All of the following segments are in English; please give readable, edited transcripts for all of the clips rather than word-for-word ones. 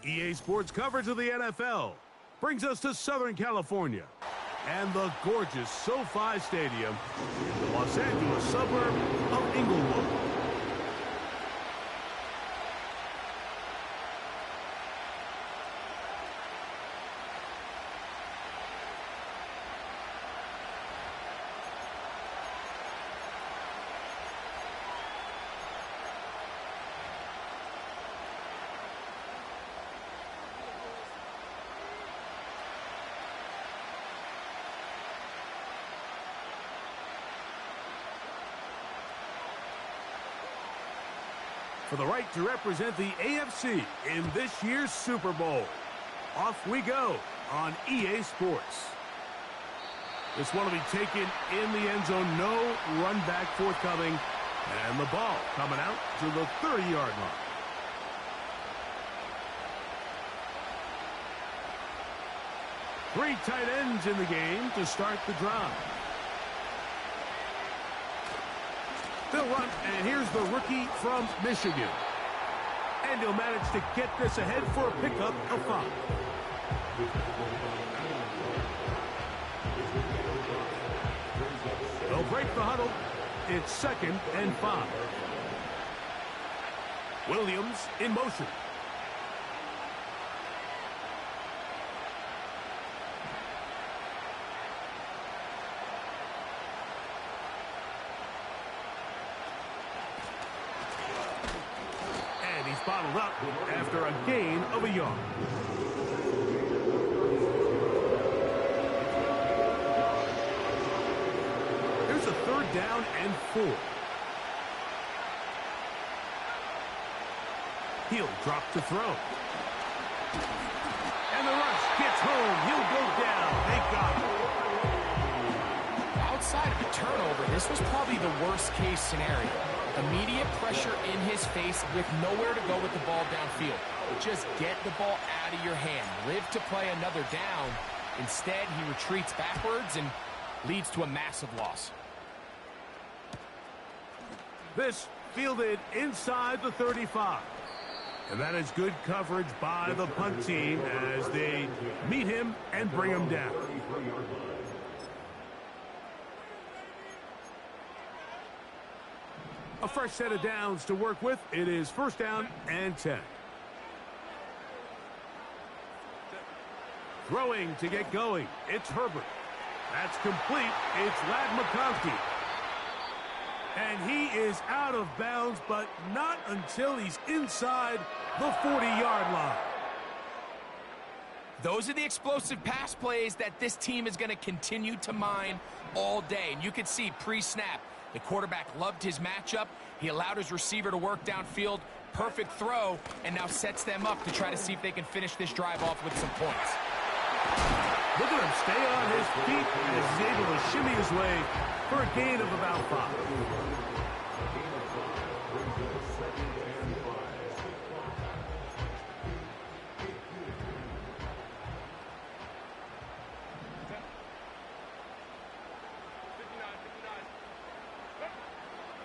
EA Sports coverage of the NFL brings us to Southern California and the gorgeous SoFi Stadium in the Los Angeles suburb of Inglewood. For the right to represent the AFC in this year's Super Bowl. Off we go on EA Sports. This one will be taken in the end zone. No run back forthcoming. And the ball coming out to the 30-yard line. Three tight ends in the game to start the drive. They'll run, and here's the rookie from Michigan. And he'll manage to get this ahead for a pickup of 5. They'll break the huddle. It's 2nd and 5. Williams in motion. Bottled up after a gain of a yard. Here's a 3rd down and 4. He'll drop to throw. And the rush gets home. He'll go down. They got him. Outside of a turnover, this was probably the worst case scenario. Immediate pressure in his face with nowhere to go with the ball downfield. Just get the ball out of your hand. Live to play another down. Instead, he retreats backwards and leads to a massive loss. This fielded inside the 35. And that is good coverage by the punt team as they meet him and bring him down. A fresh set of downs to work with. It is 1st down and 10. Throwing to get going. It's Herbert. That's complete. It's Ladd McConkey. And he is out of bounds, but not until he's inside the 40-yard line. Those are the explosive pass plays that this team is going to continue to mine all day. And you can see pre-snap, the quarterback loved his matchup. He allowed his receiver to work downfield. Perfect throw, and now sets them up to try to see if they can finish this drive off with some points. Look at him stay on his feet as he's able to shimmy his way for a gain of about 5.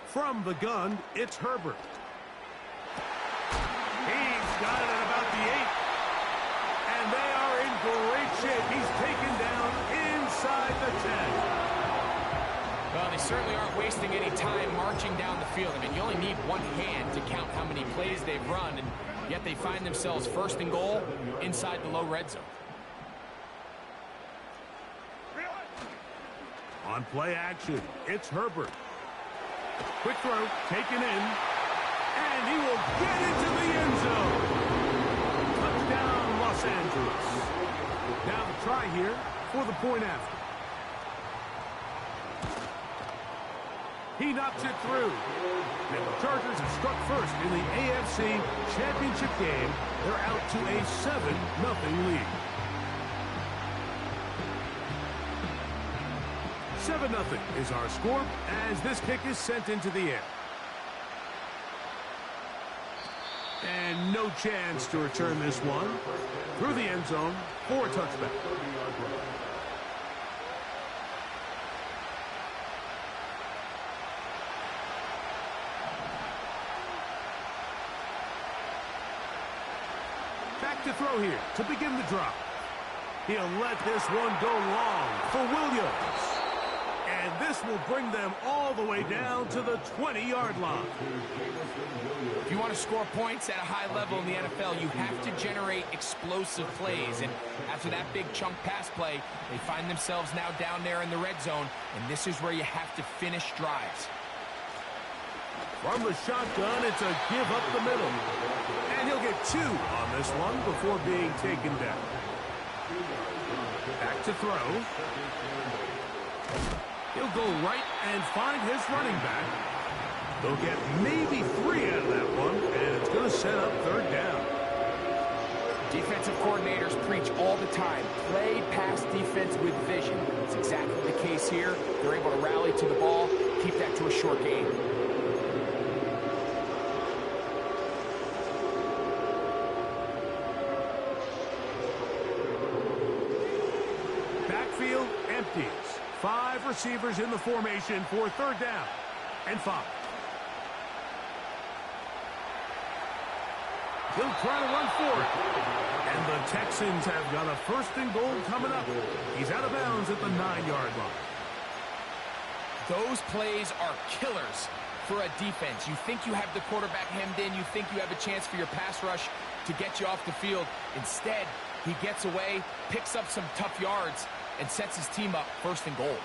From the gun, it's Herbert. He's got it at about the 8. And they are in great shape. He's taken down inside the 10. Well, they certainly aren't wasting any time marching down the field. I mean, you only need one hand to count how many plays they've run, and yet they find themselves 1st and goal inside the low red zone. On play action, it's Herbert. Quick throw, taken in, and he will get into the end zone. Touchdown, Los Angeles. Now the try here for the point after. He knocks it through. And the Chargers have struck first in the AFC Championship game. They're out to a 7-0 lead. 7-0 is our score as this kick is sent into the air. And no chance to return this one through the end zone for a touchback. Back to throw here to begin the drive. He'll let this one go long for Williams. And this will bring them all the way down to the 20-yard line. If you want to score points at a high level in the NFL, you have to generate explosive plays. And after that big chunk pass play, they find themselves now down there in the red zone. And this is where you have to finish drives. From the shotgun, it's a give up the middle. And he'll get 2 on this one before being taken down. Back to throw. He'll go right and find his running back. They'll get maybe 3 out of that one, and it's going to set up 3rd down. Defensive coordinators preach all the time, play pass defense with vision. It's exactly the case here. They're able to rally to the ball, keep that to a short game. Backfield empties. 5 receivers in the formation for 3rd down and 5. He'll try to run for it. And the Texans have got a 1st and goal coming up. He's out of bounds at the 9-yard line. Those plays are killers for a defense. You think you have the quarterback hemmed in. You think you have a chance for your pass rush to get you off the field. Instead, he gets away, picks up some tough yards, and sets his team up 1st and goal.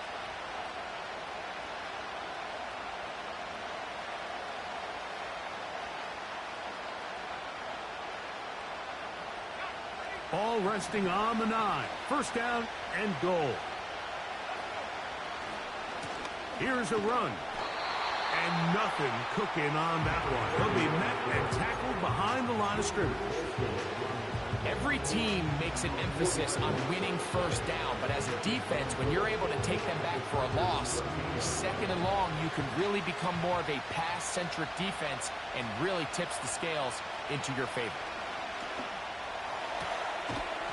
Ball resting on the 9. 1st down and goal. Here's a run. And nothing cooking on that one. He'll be met and tackled behind the line of scrimmage. Every team makes an emphasis on winning 1st down, but as a defense, when you're able to take them back for a loss, 2nd and long, you can really become more of a pass-centric defense and really tips the scales into your favor.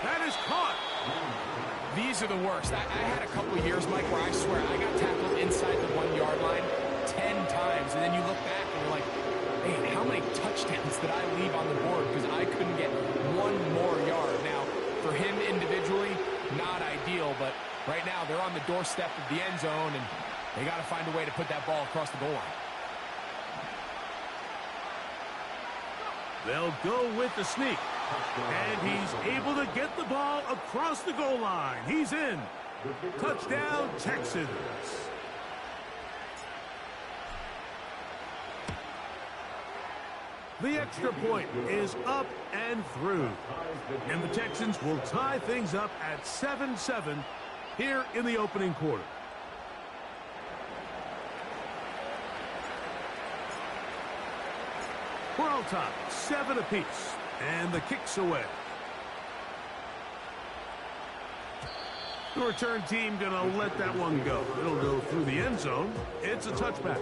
That is caught. These are the worst. I had a couple of years, Mike, where I swear I got tackled inside the 1-yard line 10 times, and then you look back and you're like, man, how many touchdowns did I leave on the board because I couldn't get 1 more yard? Now, for him individually, not ideal, but right now they're on the doorstep of the end zone, and they got to find a way to put that ball across the goal line. They'll go with the sneak. And he's able to get the ball across the goal line. He's in. Touchdown, Texans. The extra point is up and through. And the Texans will tie things up at 7-7 here in the opening quarter. We're all tied, 7 apiece. And the kick's away. The return team going to let that one go. It'll go through the end zone. It's a touchback.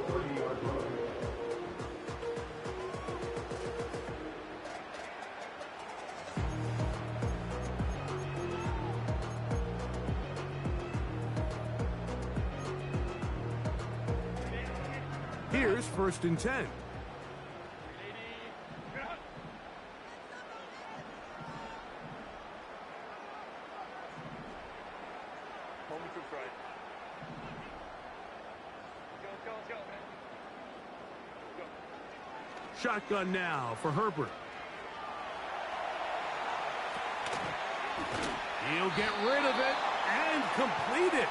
Here's 1st and 10. Shotgun now for Herbert. He'll get rid of it and complete it.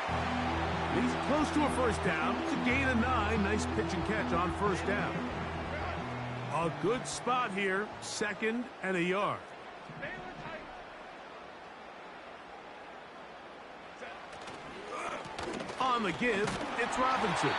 He's close to a 1st down. It's a gain of 9. Nice pitch and catch on 1st down. A good spot here. 2nd and a yard. On the give, it's Robinson.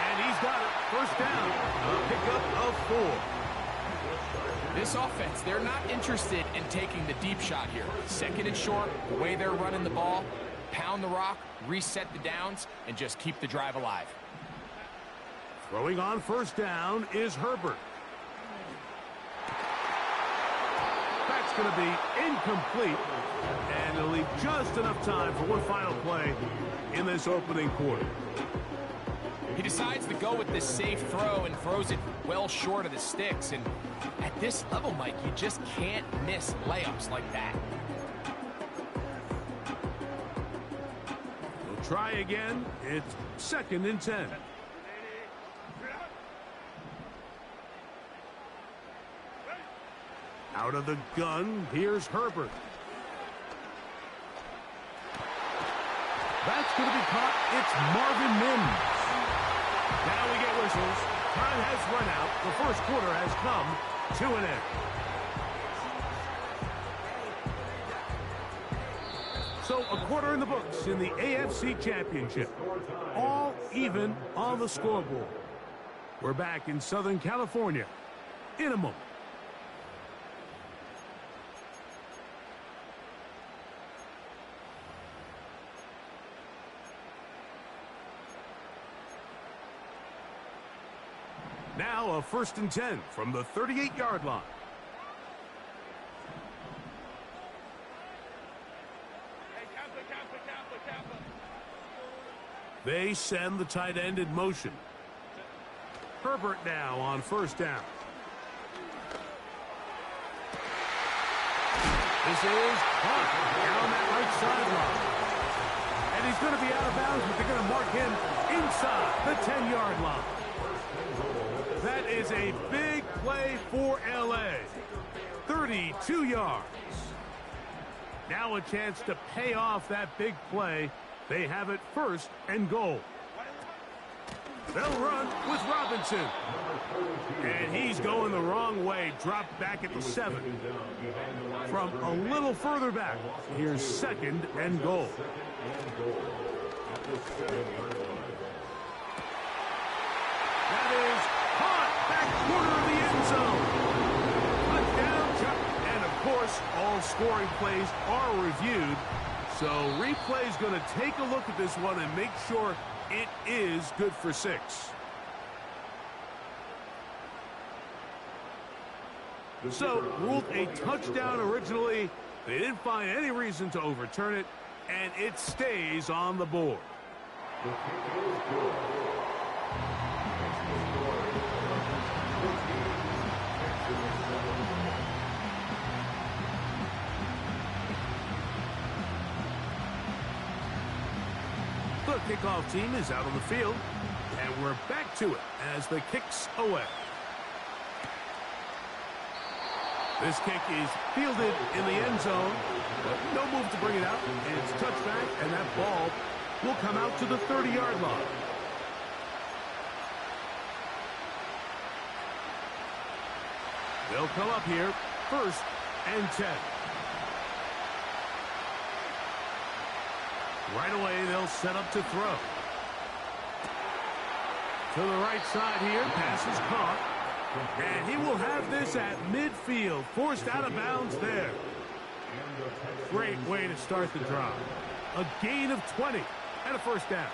And he's got it. 1st down. A pickup of 4. This offense, they're not interested in taking the deep shot here. 2nd and short, the way they're running the ball, pound the rock, reset the downs, and just keep the drive alive. Throwing on 1st down is Herbert. That's going to be incomplete. And it'll leave just enough time for one final play in this opening quarter. He decides to go with this safe throw and throws it well short of the sticks. And at this level, Mike, you just can't miss layups like that. We'll try again. It's 2nd and 10. Out of the gun, here's Herbert. That's going to be caught. It's Marvin Mims. Now we get whistles. Time has run out. The first quarter has come to an end. So a quarter in the books in the AFC Championship. All even on the scoreboard. We're back in Southern California in a moment. Now a 1st and 10 from the 38-yard line. They send the tight end in motion. Herbert now on 1st down. This is caught down that right sideline. And he's going to be out of bounds, but they're going to mark him inside the 10-yard line. That is a big play for L.A. 32 yards. Now a chance to pay off that big play. They have it 1st and goal. They'll run with Robinson. And he's going the wrong way. Dropped back at the 7. From a little further back, here's 2nd and goal. That is caught back corner of the end zone. Touchdown. And of course, all scoring plays are reviewed. So replay's going to take a look at this one and make sure it is good for 6. So ruled a touchdown originally. They didn't find any reason to overturn it, and it stays on the board. The kickoff team is out on the field, and we're back to it as the kick's away. This kick is fielded in the end zone, but no move to bring it out. It's touchback, and that ball will come out to the 30-yard line. They'll come up here, 1st and 10. Right away, they'll set up to throw. To the right side here, pass is caught. And he will have this at midfield, forced out of bounds there. Great way to start the drive. A gain of 20 and a 1st down.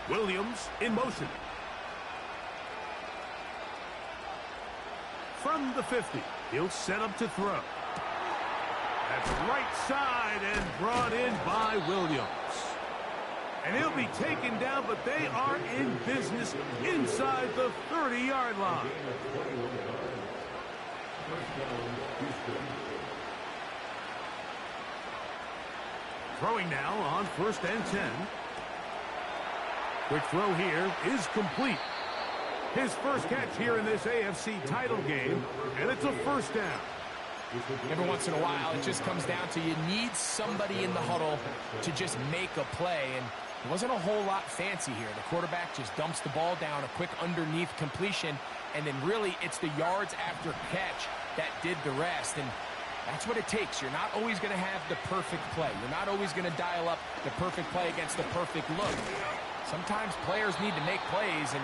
Williams in motion. From the 50, he'll set up to throw. That's right side and brought in by Williams. And he'll be taken down, but they are in business inside the 30-yard line. Throwing now on 1st and 10. Quick throw here is complete. His first catch here in this AFC title game, and it's a 1st down. Every once in a while, it just comes down to you need somebody in the huddle to just make a play, and it wasn't a whole lot fancy here. The quarterback just dumps the ball down, a quick underneath completion, and then really it's the yards after catch that did the rest, and that's what it takes. You're not always going to have the perfect play. You're not always going to dial up the perfect play against the perfect look. Sometimes players need to make plays, and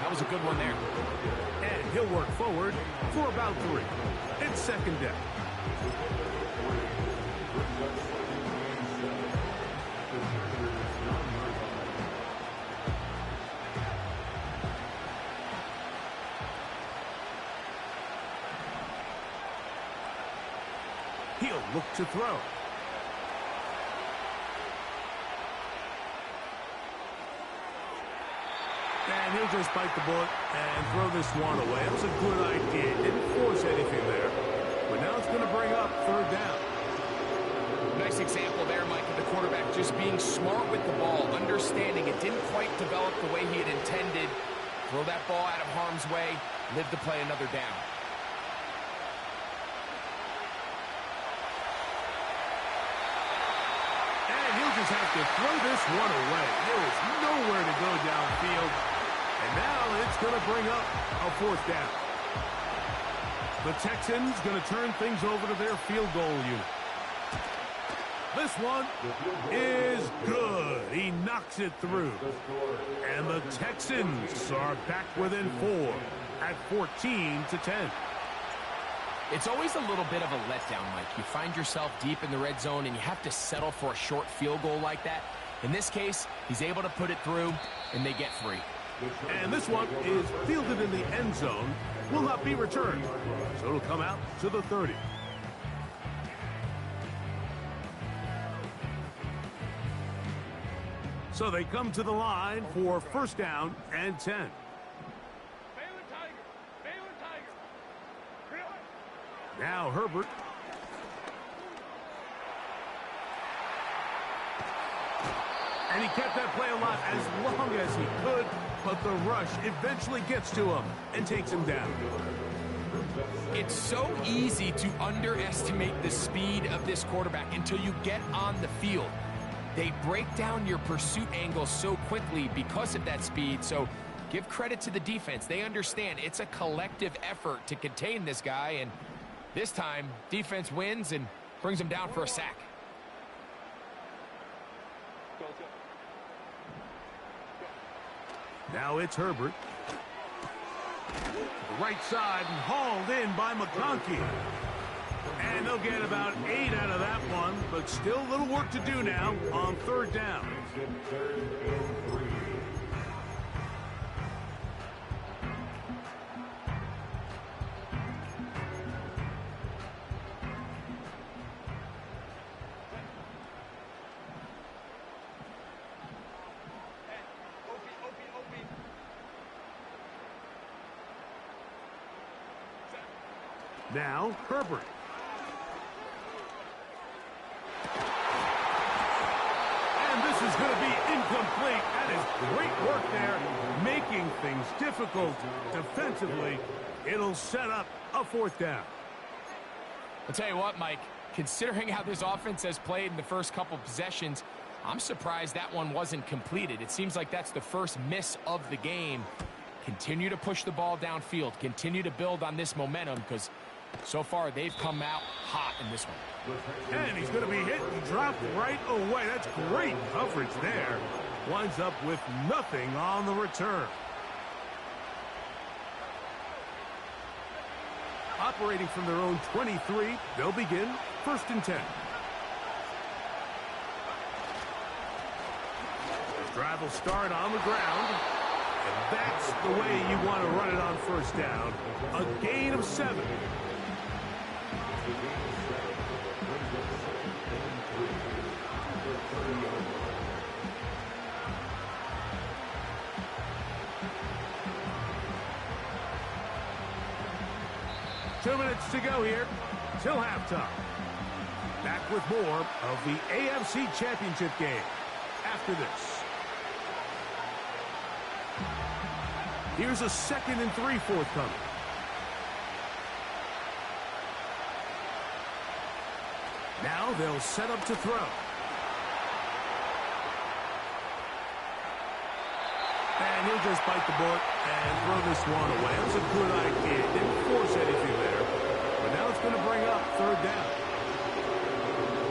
that was a good one there. And he'll work forward for about 3. It's 2nd down. He'll look to throw. And he'll just bite the bullet and throw this one away. It was a good idea. Didn't force anything there. But now it's going to bring up third down. Nice example there, Mike, of the quarterback just being smart with the ball, understanding it didn't quite develop the way he had intended. Throw that ball out of harm's way, live to play another down. And he'll just have to throw this one away. There was nowhere to go downfield. And now it's going to bring up a fourth down. The Texans going to turn things over to their field goal unit. This one is good. He knocks it through. And the Texans are back within 4 at 14-10. It's always a little bit of a letdown, Mike. You find yourself deep in the red zone and you have to settle for a short field goal like that. In this case, he's able to put it through and they get free. And this one is fielded in the end zone. Will not be returned. So it'll come out to the 30. So they come to the line for first down and 10. Now Herbert. And he kept that play alive as long as he could, but the rush eventually gets to him and takes him down. It's so easy to underestimate the speed of this quarterback until you get on the field. They break down your pursuit angles so quickly because of that speed, so give credit to the defense. They understand it's a collective effort to contain this guy, and this time, defense wins and brings him down for a sack. Now it's Herbert. Right side and hauled in by McConkey. And they'll get about 8 out of that one, but still a little work to do now on third down. Now Herbert. And this is going to be incomplete. That is great work there, making things difficult defensively. It'll set up a fourth down. I'll tell you what, Mike, considering how this offense has played in the first couple possessions, I'm surprised that one wasn't completed. It seems like that's the first miss of the game. Continue to push the ball downfield. Continue to build on this momentum because so far they've come out hot in this one. And he's going to be hit and dropped right away. That's great coverage there. Winds up with nothing on the return. Operating from their own 23, they'll begin first and 10. This drive will start on the ground. And that's the way you want to run it on first down. A gain of 7. 2 minutes to go here till halftime. Back with more of the AFC Championship game after this. Here's a 2nd and 3 forthcoming. Now they'll set up to throw. And he'll just bite the bullet and throw this one away. That was a good idea. Didn't force anything there. But now it's going to bring up third down.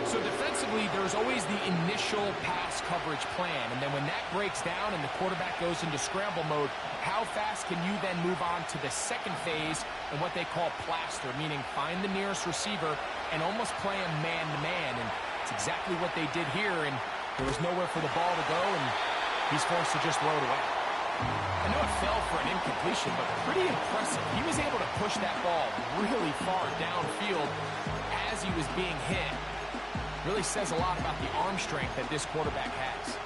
So defensively, there's always the initial pass coverage plan. And then when that breaks down and the quarterback goes into scramble mode, how fast can you then move on to the second phase and what they call plaster, meaning find the nearest receiver and almost play him man-to-man. And it's exactly what they did here. And there was nowhere for the ball to go, and he's forced to just throw it away. I know it fell for an incompletion, but pretty impressive. He was able to push that ball really far downfield as he was being hit. Really says a lot about the arm strength that this quarterback has.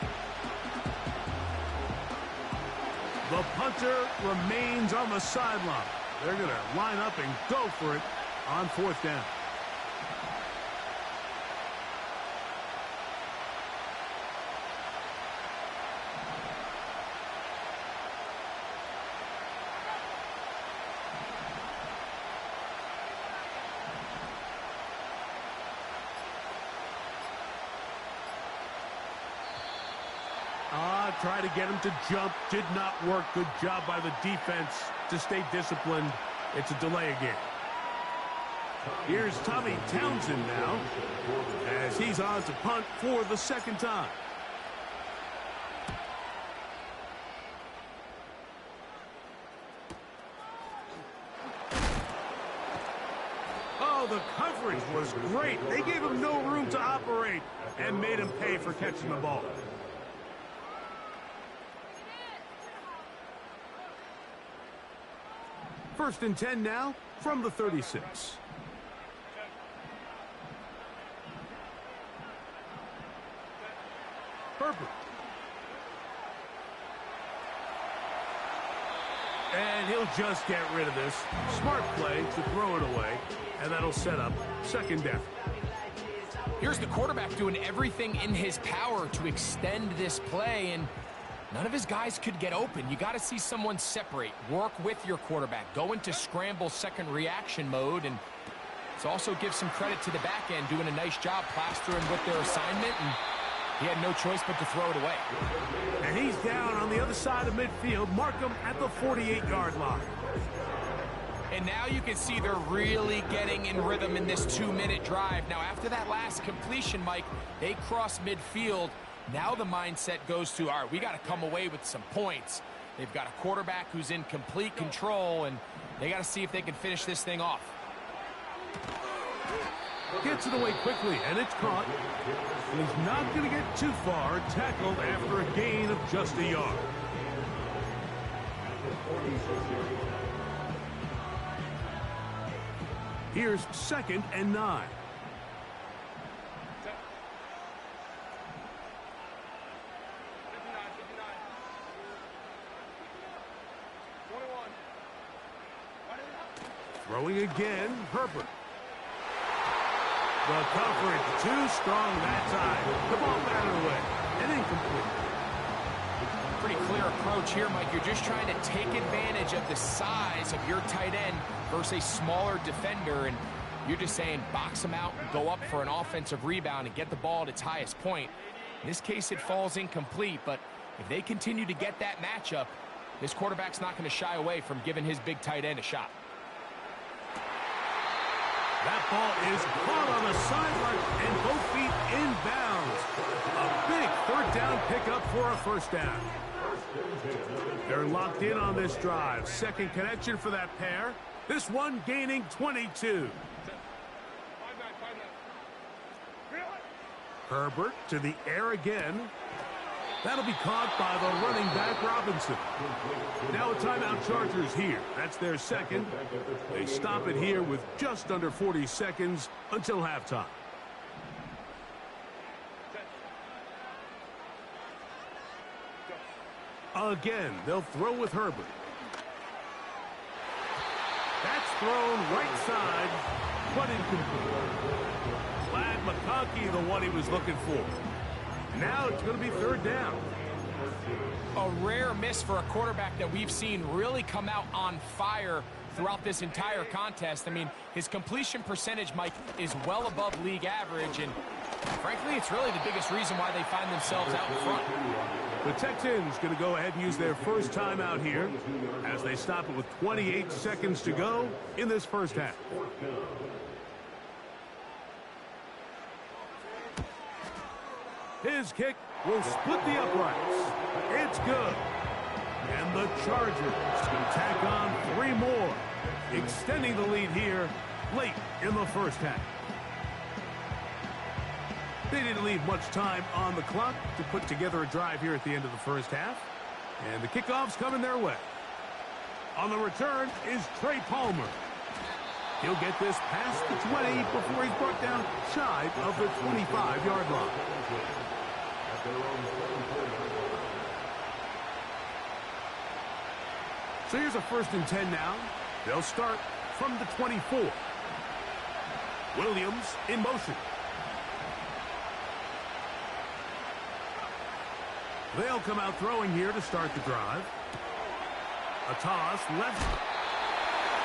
The punter remains on the sideline. They're going to line up and go for it on 4th down. Try to get him to jump. Did not work. Good job by the defense to stay disciplined. It's a delay again. Here's Tommy Townsend now as he's on to punt for the 2nd time. Oh, the coverage was great. They gave him no room to operate and made him pay for catching the ball. First and 10 now from the 36. Herbert. And he'll just get rid of this. Smart play to throw it away, and that'll set up 2nd down. Here's the quarterback doing everything in his power to extend this play, and none of his guys could get open. You got to see someone separate, work with your quarterback, go into scramble second reaction mode, and let's also give some credit to the back end doing a nice job plastering with their assignment, and he had no choice but to throw it away. And he's down on the other side of midfield. Mark him at the 48-yard line. And now you can see they're really getting in rhythm in this 2-minute drive. Now, after that last completion, Mike, they cross midfield. Now the mindset goes to, all right, we got to come away with some points. They've got a quarterback who's in complete control, and they got to see if they can finish this thing off. Gets it away quickly, and it's caught. He's not going to get too far. Tackled after a gain of just a yard. Here's 2nd and 9. Throwing again, Herbert. The coverage too strong that time. The ball batted away and incomplete. Pretty clear approach here, Mike. You're just trying to take advantage of the size of your tight end versus a smaller defender, and you're just saying box him out and go up for an offensive rebound and get the ball at its highest point. In this case, it falls incomplete, but if they continue to get that matchup, this quarterback's not going to shy away from giving his big tight end a shot. That ball is caught on the sideline and both feet inbounds. A big 3rd down pickup for a 1st down. They're locked in on this drive. 2nd connection for that pair. This one gaining 22. Herbert to the air again. That'll be caught by the running back, Robinson. Now a timeout, Chargers here. That's their 2nd. They stop it here with just under 40 seconds until halftime. Again, they'll throw with Herbert. That's thrown right side, but incomplete. Glad McConkey, the one he was looking for. Now it's going to be 3rd down. A rare miss for a quarterback that we've seen really come out on fire throughout this entire contest. I mean, his completion percentage, Mike, is well above league average, and frankly, it's really the biggest reason why they find themselves out in front. The Texans going to go ahead and use their first timeout here as they stop it with 28 seconds to go in this 1st half. His kick will split the uprights. It's good. And the Chargers can tack on 3 more, extending the lead here late in the 1st half. They didn't leave much time on the clock to put together a drive here at the end of the 1st half. And the kickoff's coming their way. On the return is Trey Palmer. He'll get this past the 20 before he's brought down shy of the 25-yard line. So here's a 1st and 10 now. They'll start from the 24. Williams in motion. They'll come out throwing here to start the drive. A toss left.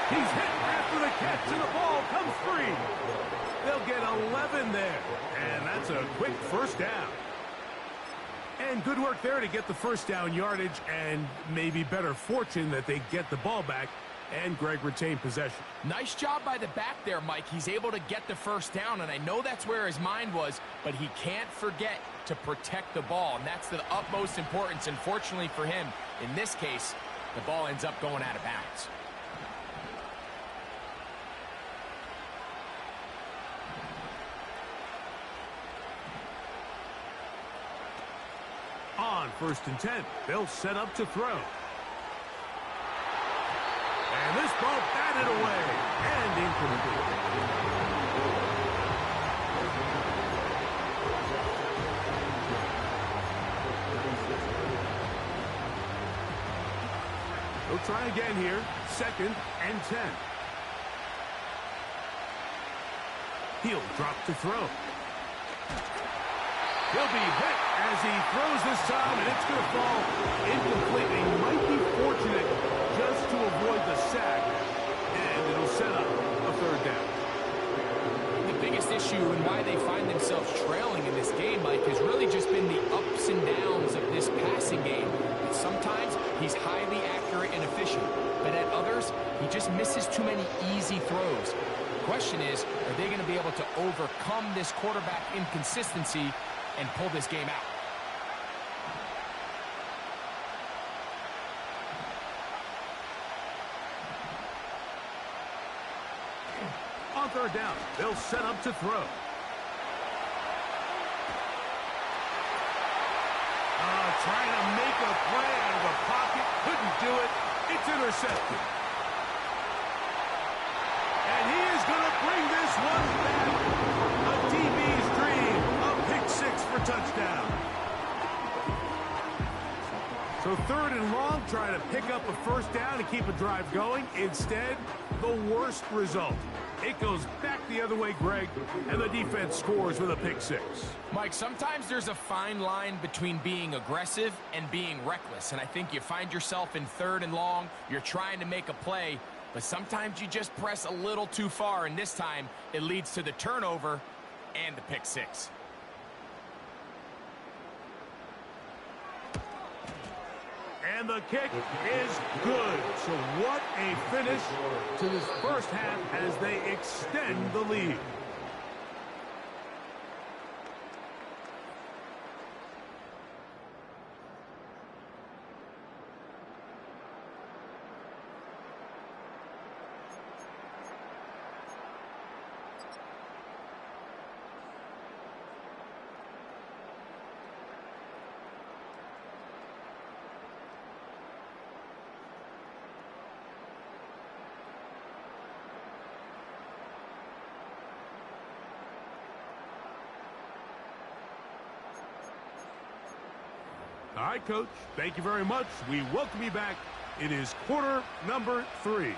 He's hit after the catch, and the ball comes free. They'll get 11 there, and that's a quick 1st down. And good work there to get the 1st down yardage, and maybe better fortune that they get the ball back, and Greg retained possession. Nice job by the back there, Mike. He's able to get the 1st down, and I know that's where his mind was, but he can't forget to protect the ball, and that's the utmost importance. And fortunately for him, in this case, the ball ends up going out of bounds. On 1st and 10, they'll set up to throw. And this ball batted away and incomplete. They'll try again here. 2nd and 10. He'll drop to throw. He'll be hit as he throws this time, and it's going to fall incomplete. He might be fortunate just to avoid the sack, and it'll set up a 3rd down. The biggest issue and why they find themselves trailing in this game, Mike, has really just been the ups and downs of this passing game. And sometimes he's highly accurate and efficient, but at others, he just misses too many easy throws. The question is, are they going to be able to overcome this quarterback inconsistency and pull this game out? On 3rd down, they'll set up to throw. Trying to make a play out of the pocket. Couldn't do it. It's intercepted. And he is going to bring this one back. A DB's dream. A pick 6 for touchdown. So 3rd and long, trying to pick up a 1st down and keep a drive going. Instead, the worst result. It goes back the other way, Greg, and the defense scores with a pick 6. Mike, sometimes there's a fine line between being aggressive and being reckless, and I think you find yourself in 3rd and long, you're trying to make a play, but sometimes you just press a little too far, and this time it leads to the turnover and the pick 6. And the kick is good. So what a finish to this 1st half as they extend the lead. All right, Coach, thank you very much. We welcome you back. It is quarter number 3.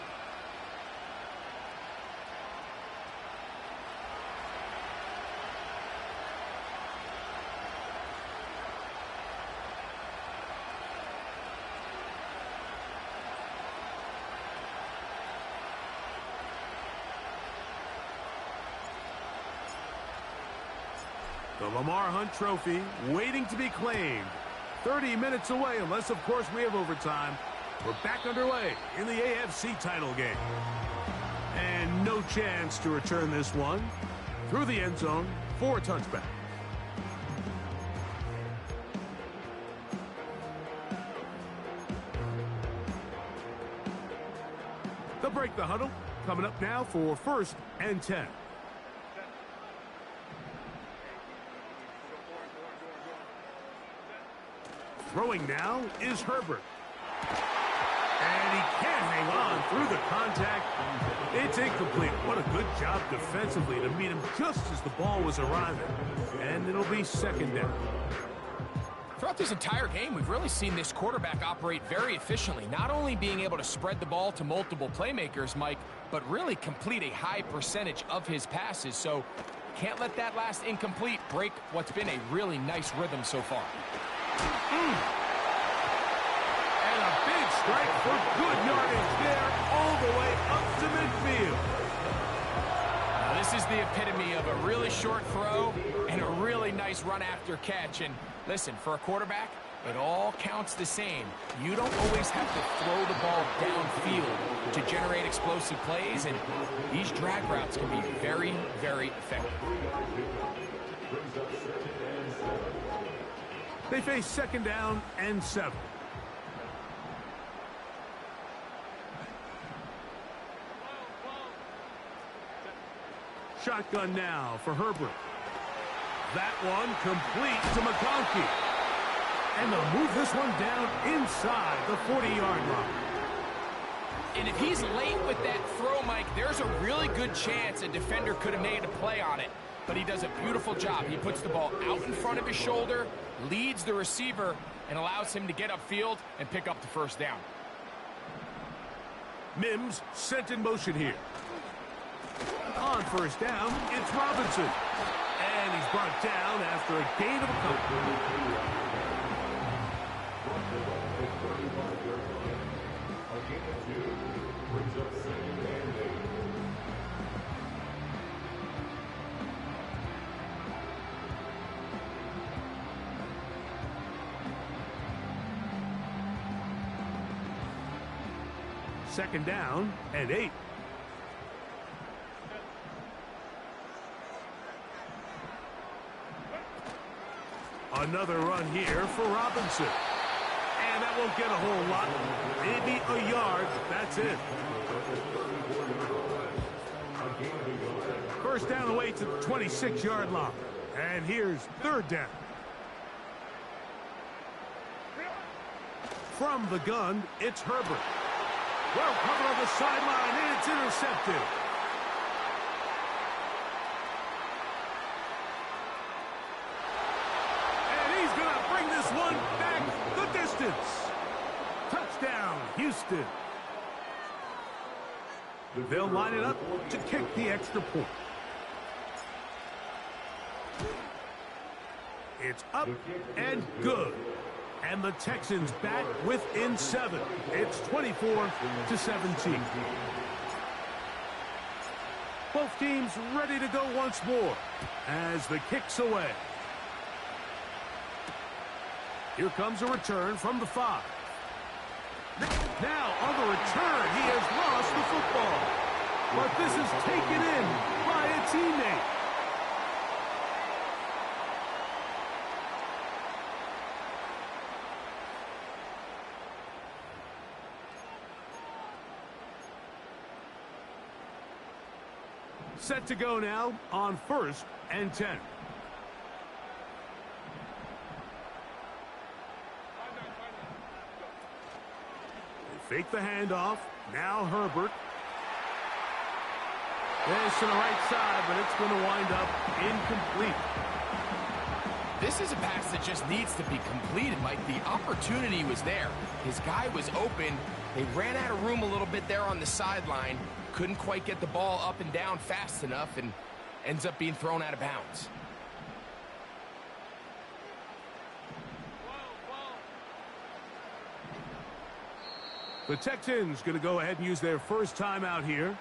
The Lamar Hunt Trophy waiting to be claimed. 30 minutes away, unless, of course, we have overtime. We're back underway in the AFC title game. And no chance to return this one through the end zone for a touchback. They'll break the huddle. Coming up now for 1st and 10. Throwing now is Herbert. And he can't hang on through the contact. It's incomplete. What a good job defensively to meet him just as the ball was arriving. And it'll be 2nd down. Throughout this entire game, we've really seen this quarterback operate very efficiently, not only being able to spread the ball to multiple playmakers, Mike, but really complete a high percentage of his passes. So can't let that last incomplete break what's been a really nice rhythm so far. And a big strike for good yardage there all the way up to midfield. Now, this is the epitome of a really short throw and a really nice run after catch. And listen, for a quarterback, it all counts the same. You don't always have to throw the ball downfield to generate explosive plays, and these drag routes can be very, very effective. They face 2nd down and 7. Shotgun now for Herbert. That one complete to McConkey. And they'll move this one down inside the 40-yard line. And if he's late with that throw, Mike, there's a really good chance a defender could have made a play on it. But he does a beautiful job. He puts the ball out in front of his shoulder, leads the receiver, and allows him to get upfield and pick up the 1st down. Mims sent in motion here. On 1st down, it's Robinson. And he's brought down after a gain of a couple. Second down and 8. Another run here for Robinson. And that won't get a whole lot. Maybe a yard. That's it. 1st down away to the 26-yard line. And here's 3rd down. From the gun, it's Herbert. Well covered on the sideline, and it's intercepted. Bring this one back the distance. Touchdown, Houston. They'll line it up to kick the extra point. It's up and good. And the Texans back within 7. It's 24-17. Both teams ready to go once more as the kick's away. Here comes a return from the 5. Now on the return, he has lost the football. But this is taken in by a teammate. Set to go now on 1st and 10. Fake the handoff. Now Herbert. This to the right side, but it's going to wind up incomplete. This is a pass that just needs to be completed, Mike. The opportunity was there. His guy was open. They ran out of room a little bit there on the sideline. Couldn't quite get the ball up and down fast enough, and ends up being thrown out of bounds. The Texans going to go ahead and use their first timeout here.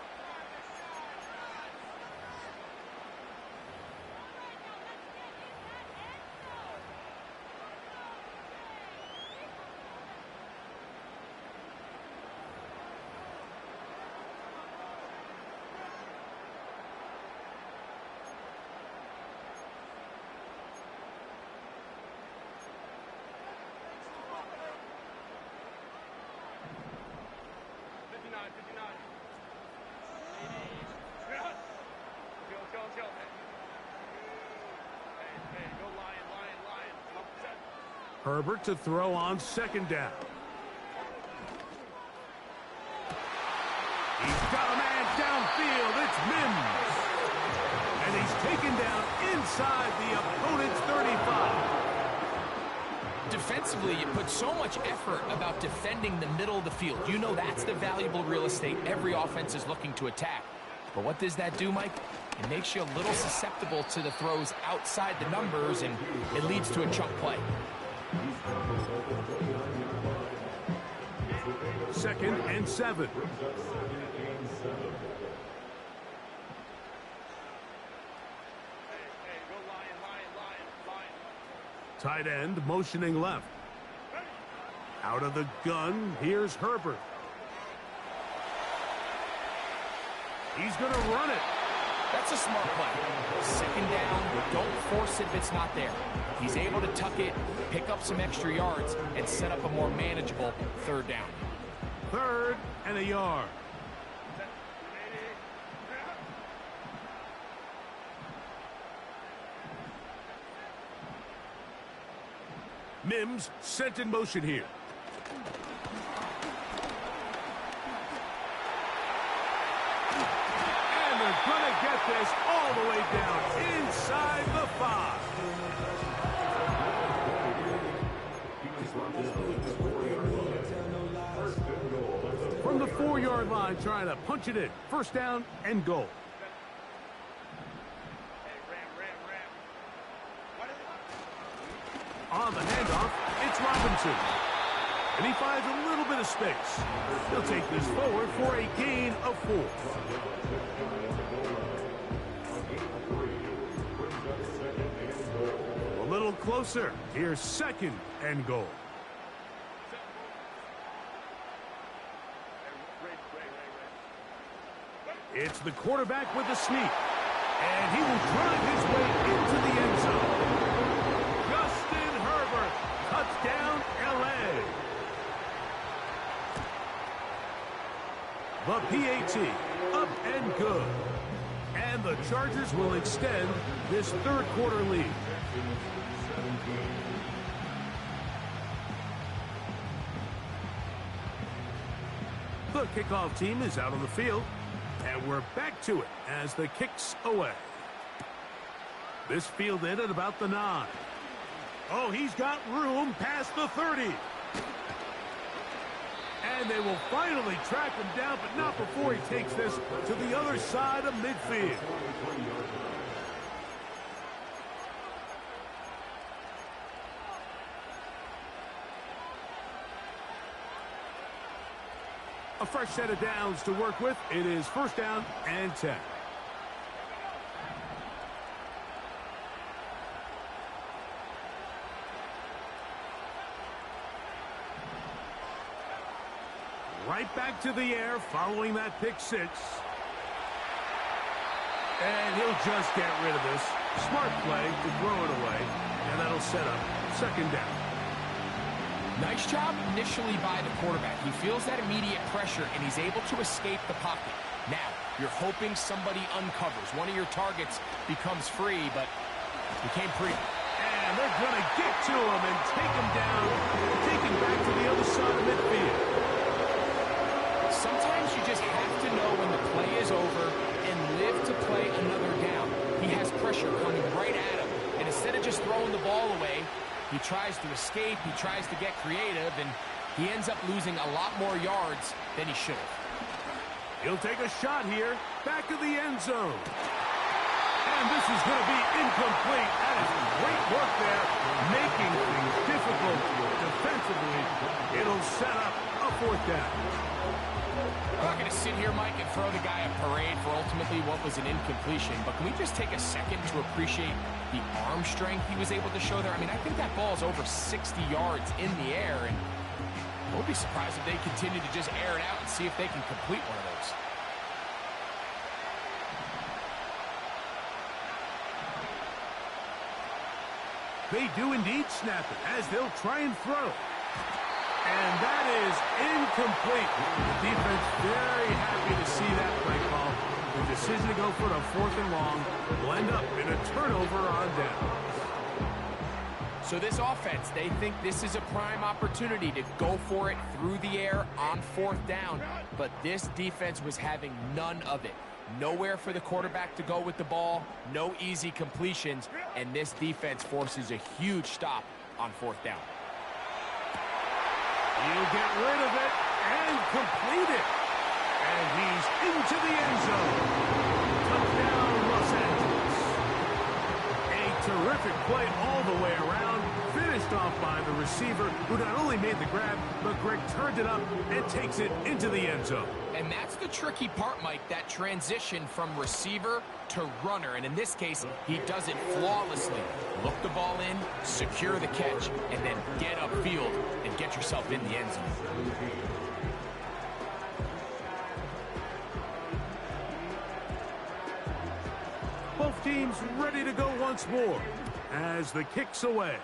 Herbert to throw on 2nd down. He's got a man downfield. It's Mims. And he's taken down inside the opponent's 35. Defensively, you put so much effort about defending the middle of the field. You know that's the valuable real estate every offense is looking to attack. But what does that do, Mike? It makes you a little susceptible to the throws outside the numbers, and it leads to a chunk play. 2nd and 7. Tight end motioning left. Out of the gun, here's Herbert. He's going to run it. That's a smart play. 2nd down, don't force it if it's not there. He's able to tuck it, pick up some extra yards, and set up a more manageable 3rd down. 3rd and a yard. Mims sent in motion here. And they're going to get this all the way down inside the 5. From the 4-yard line, trying to punch it in. 1st down and goal. On the handoff, it's Robinson. And he finds a little bit of space. He'll take this forward for a gain of 4. A little closer. Here's 2nd and goal. It's the quarterback with the sneak. And he will drive his way into the end zone. Touchdown, L.A. The PAT, up and good. And the Chargers will extend this 3rd quarter lead. The kickoff team is out on the field. And we're back to it as the kick's away. This fielded at about the 9. Oh, he's got room past the 30. And they will finally track him down, but not before he takes this to the other side of midfield. A fresh set of downs to work with. It is 1st down and 10. Right back to the air following that pick 6. And he'll just get rid of this. Smart play to throw it away. And that'll set up 2nd down. Nice job initially by the quarterback. He feels that immediate pressure, and he's able to escape the pocket. Now, you're hoping somebody uncovers. One of your targets becomes free, but he came free. And they're going to get to him and take him down. Take him back to the other side of midfield. Sometimes you just have to know when the play is over and live to play another down. He has pressure coming right at him, and instead of just throwing the ball away, he tries to escape, he tries to get creative, and he ends up losing a lot more yards than he should have. He'll take a shot here, back of the end zone. And this is going to be incomplete. That is great work there, making things difficult defensively. It'll set up a 4th down. I'm not going to sit here, Mike, and throw the guy a parade for ultimately what was an incompletion, but can we just take a second to appreciate the arm strength he was able to show there? I mean, I think that ball is over 60 yards in the air, and I won't be surprised if they continue to just air it out and see if they can complete one of those. They do indeed snap it as they'll try and throw. And that is incomplete. The defense very happy to see that play call. The decision to go for it on 4th and long will end up in a turnover on down. So this offense, they think this is a prime opportunity to go for it through the air on 4th down. But this defense was having none of it. Nowhere for the quarterback to go with the ball, no easy completions, and this defense forces a huge stop on 4th down. He'll get rid of it and complete it. And he's into the end zone. Touchdown, Los Angeles. A terrific play all the way around. Finished off by the receiver, who not only made the grab, but Greg turned it up and takes it into the end zone. And that's the tricky part, Mike, that transition from receiver to runner. And in this case, he does it flawlessly. Look the ball in, secure the catch, and then get upfield and get yourself in the end zone. Both teams ready to go once more as the kick's away.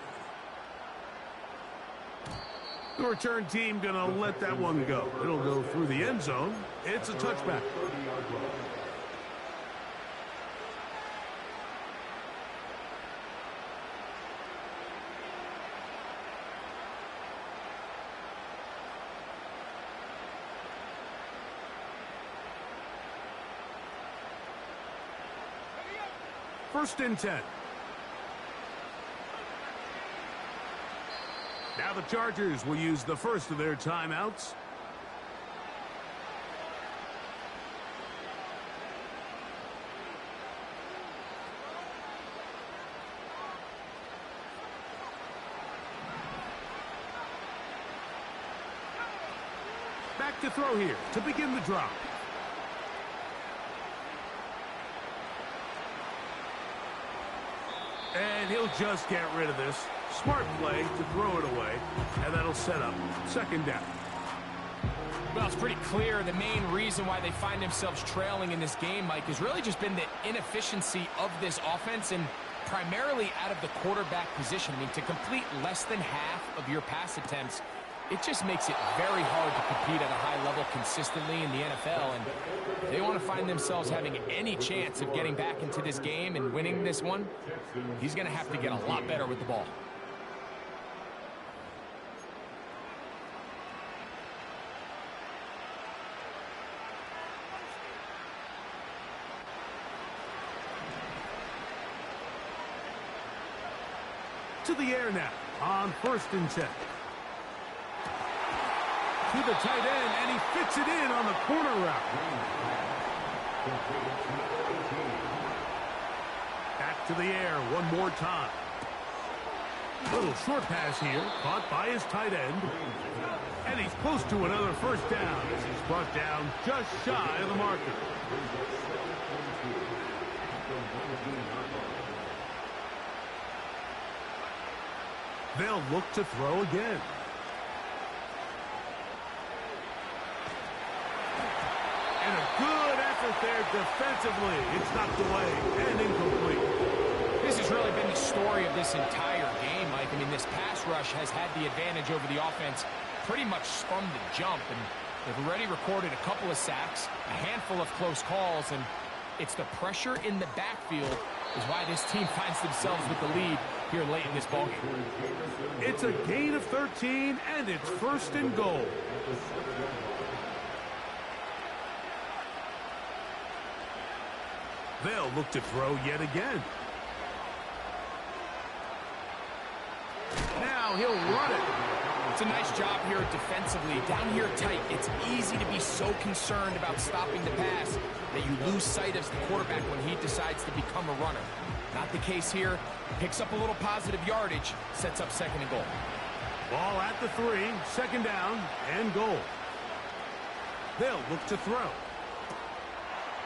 The return team gonna let that one go. It'll go through the end zone. It's a touchback. First and 10. Now the Chargers will use the first of their timeouts. Back to throw here to begin the drive. And he'll just get rid of this. Smart play to throw it away, and that'll set up second down. Well, it's pretty clear the main reason why they find themselves trailing in this game, Mike, has really just been the inefficiency of this offense and primarily out of the quarterback position. I mean, to complete less than half of your pass attempts, it just makes it very hard to compete at a high level consistently in the NFL. And if they want to find themselves having any chance of getting back into this game and winning this one, he's going to have to get a lot better with the ball. To the air now on first and 10. To the tight end, and he fits it in on the corner route. Back to the air one more time. Little short pass here, caught by his tight end. And he's close to another first down as he's brought down just shy of the marker. They'll look to throw again. And a good effort there defensively. It's knocked away and incomplete. This has really been the story of this entire game, Mike. I mean, this pass rush has had the advantage over the offense pretty much from the jump. And they've already recorded a couple of sacks, a handful of close calls, and it's the pressure in the backfield is why this team finds themselves with the lead here late in this ballgame. It's a gain of 13, and it's first and goal. They'll look to throw yet again. Now he'll run it. It's a nice job here defensively. Down here tight, it's easy to be so concerned about stopping the pass that you lose sight of the quarterback when he decides to become a runner. Not the case here. Picks up a little positive yardage, sets up second and goal. Ball at the 3, second down and goal. They'll look to throw.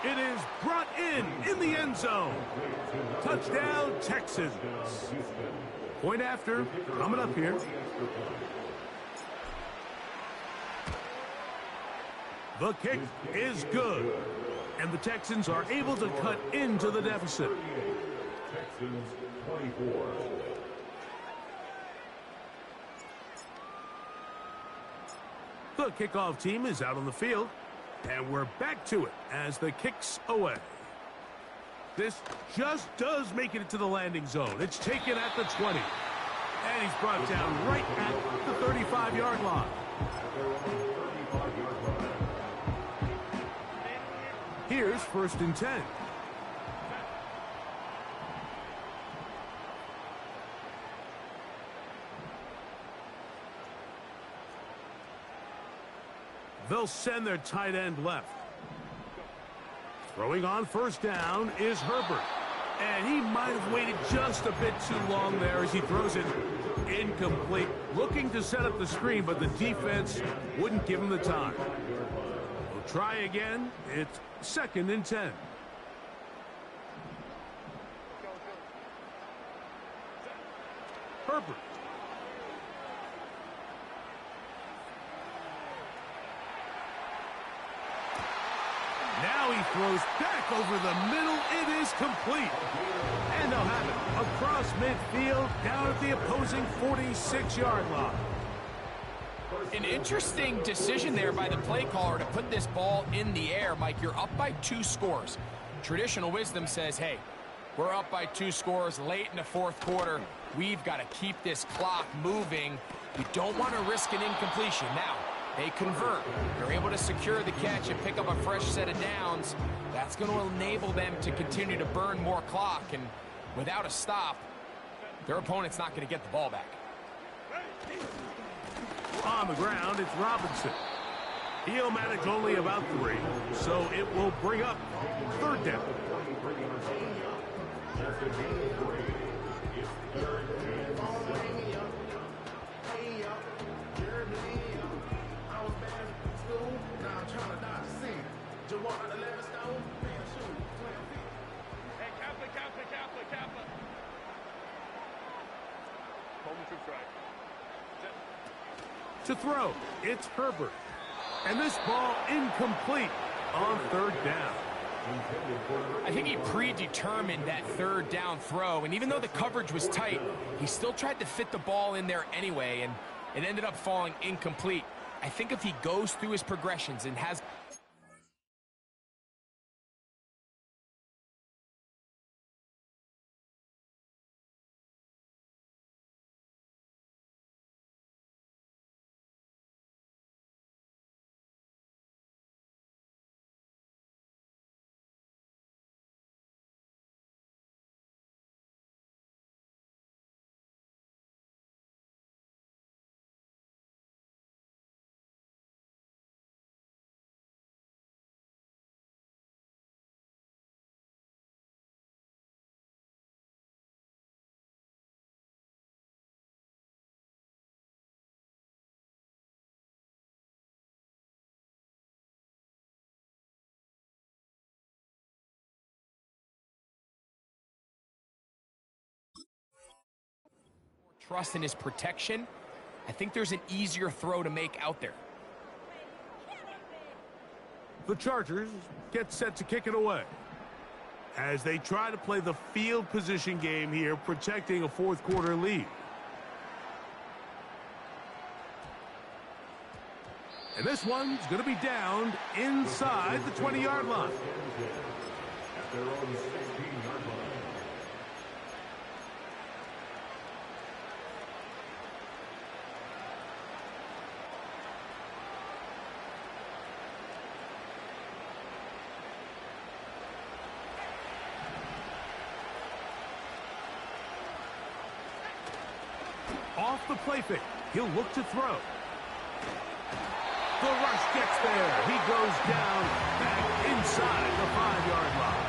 It is brought in the end zone. Touchdown, Texans. Point after, coming up here. The kick is good, and the Texans are able to cut into the deficit. Texans 24. The kickoff team is out on the field, and we're back to it as the kick's away. This just does make it into the landing zone. It's taken at the 20, and he's brought down right at the 35-yard line. Here's first and 10. They'll send their tight end left. Throwing on first down is Herbert. And he might have waited just a bit too long there as he throws it incomplete. Looking to set up the screen, but the defense wouldn't give him the time. We'll try again. It's 2nd and 10. Herbert. Now he throws back over the middle. It is complete. And they'll have it across midfield down at the opposing 46-yard line. An interesting decision there by the play caller to put this ball in the air. Mike, you're up by 2 scores. Traditional wisdom says, hey, we're up by 2 scores late in the 4th quarter. We've got to keep this clock moving. You don't want to risk an incompletion. Now, they convert. They're able to secure the catch and pick up a fresh set of downs. That's going to enable them to continue to burn more clock. And without a stop, their opponent's not going to get the ball back. On the ground, it's Robinson. He'll manage only about 3, so it will bring up 3rd down. To throw, it's Herbert. And this ball incomplete on 3rd down. I think he predetermined that 3rd down throw, and even though the coverage was tight, he still tried to fit the ball in there anyway, and it ended up falling incomplete. I think if he goes through his progressions and has... trust in his protection, I think there's an easier throw to make out there. The Chargers get set to kick it away as they try to play the field position game here, protecting a 4th quarter lead. And this one's going to be downed inside the 20-yard line. At their own 16-yard line. Off the play fake, he'll look to throw. The rush gets there. He goes down back inside the 5-yard line.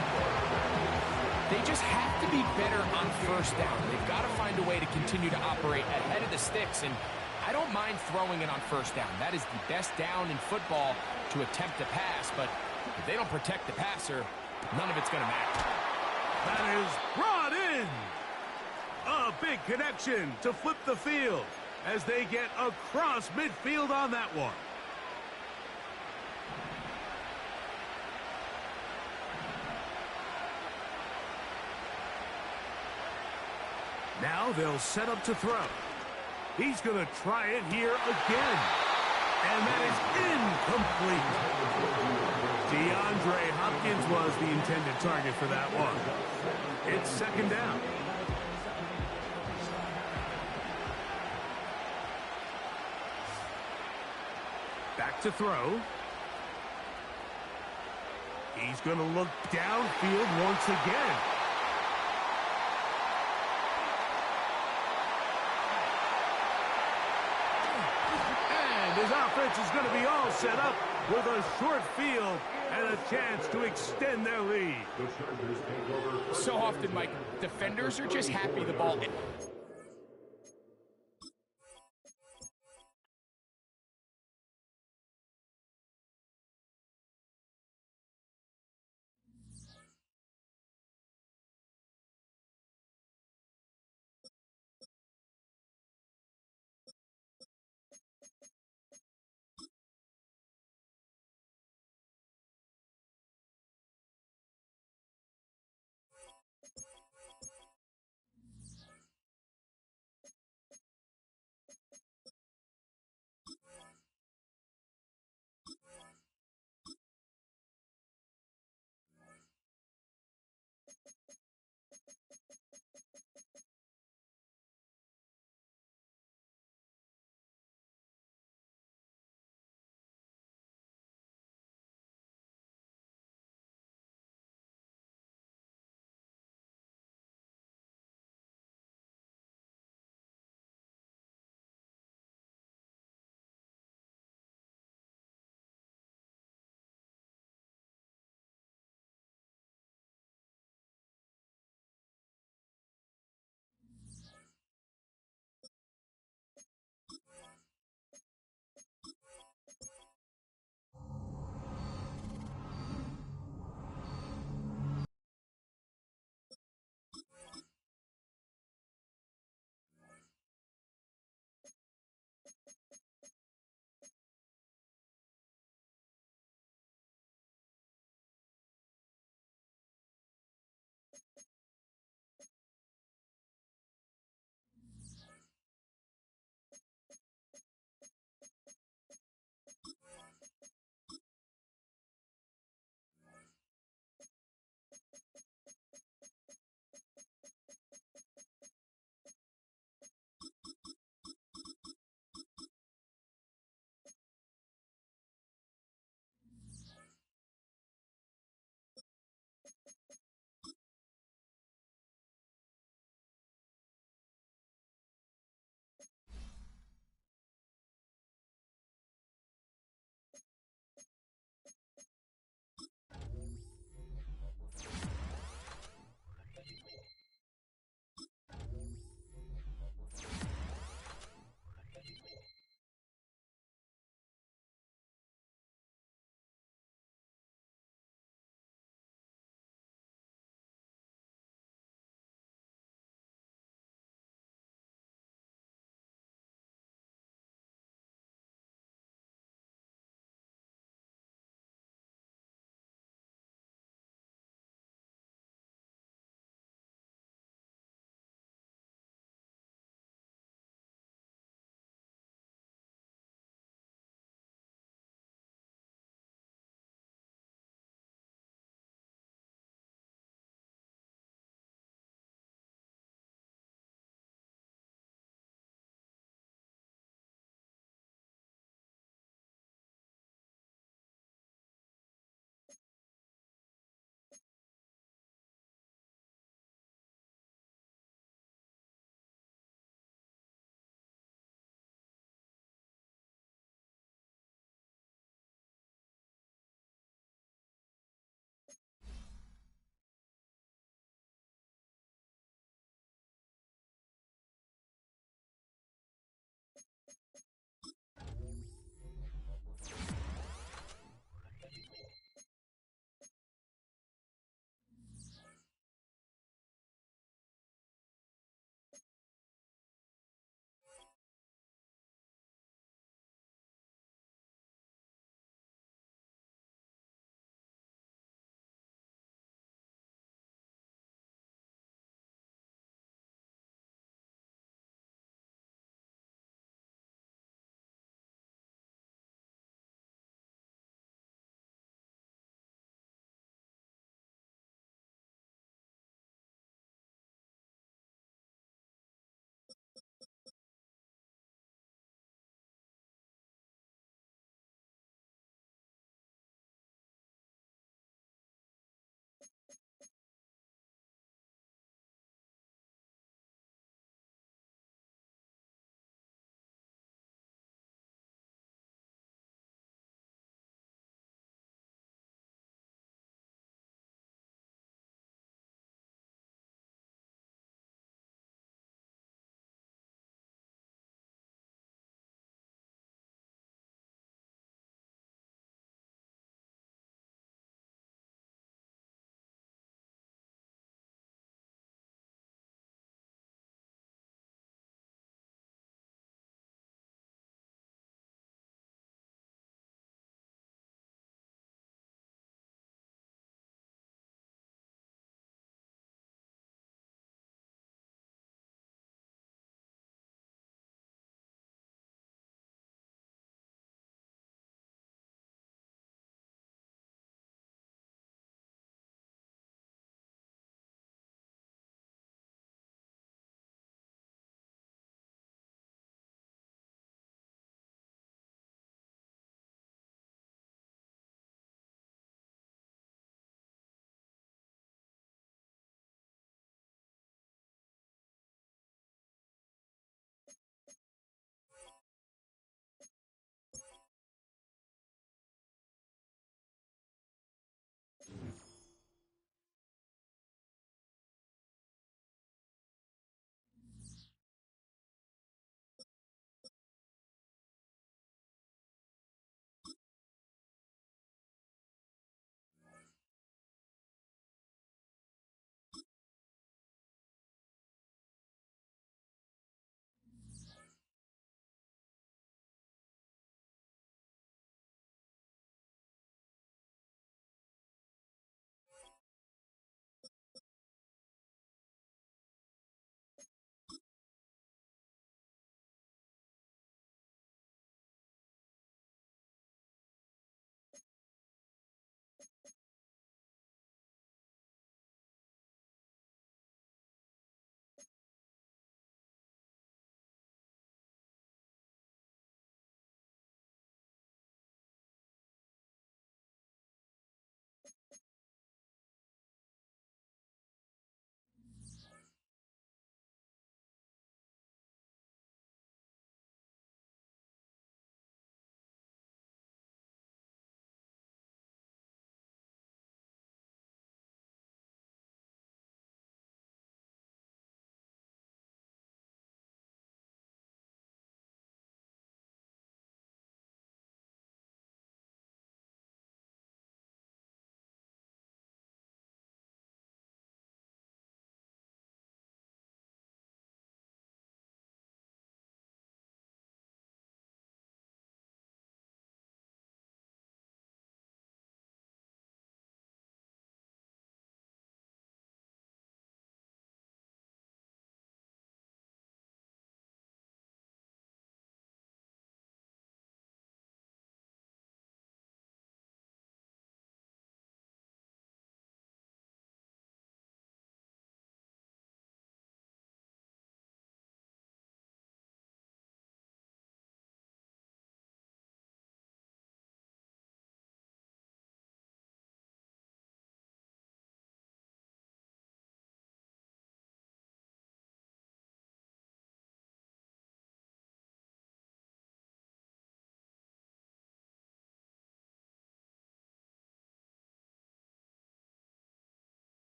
They just have to be better on 1st down. They've got to find a way to continue to operate ahead of the sticks, and I don't mind throwing it on 1st down. That is the best down in football to attempt to pass, but if they don't protect the passer, none of it's going to matter. That is brought in. A big connection to flip the field as they get across midfield on that one. Now they'll set up to throw. He's going to try it here again. And that is incomplete. DeAndre Hopkins was the intended target for that one. It's 2nd down. Back to throw. He's going to look downfield once again. And his offense is going to be all set up with a short field and a chance to extend their lead. The Chargers take over. So often, Mike, defenders are just happy the ball